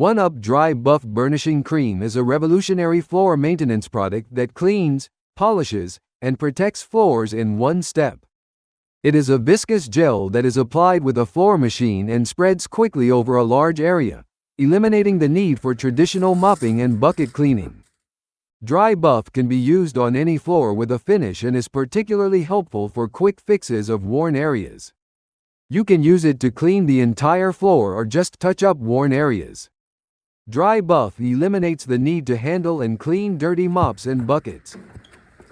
Up Dri Buff Burnishing Cream is a revolutionary floor maintenance product that cleans, polishes, and protects floors in one step. It is a viscous gel that is applied with a floor machine and spreads quickly over a large area, eliminating the need for traditional mopping and bucket cleaning. Dri Buff can be used on any floor with a finish and is particularly helpful for quick fixes of worn areas. You can use it to clean the entire floor or just touch up worn areas. Dri Buff eliminates the need to handle and clean dirty mops and buckets.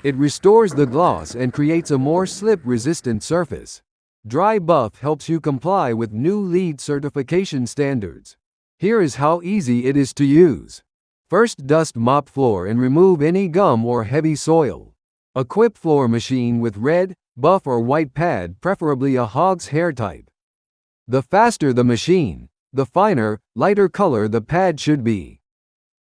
It restores the gloss and creates a more slip-resistant surface. Dri Buff helps you comply with new LEED certification standards. Here is how easy it is to use. First, dust mop floor and remove any gum or heavy soil. Equip floor machine with red, buff or white pad, preferably a hog's hair type. The faster the machine, the finer, lighter color the pad should be.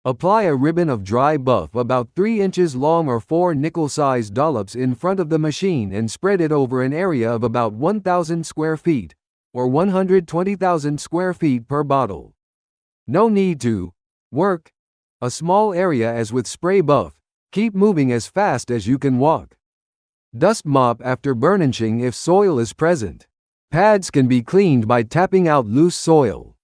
Apply a ribbon of Dri Buff about 3 inches long or 4 nickel-sized dollops in front of the machine and spread it over an area of about 1,000 square feet, or 120,000 square feet per bottle. No need to work a small area as with spray buff. Keep moving as fast as you can walk. Dust mop after burnishing if soil is present. Pads can be cleaned by tapping out loose soil.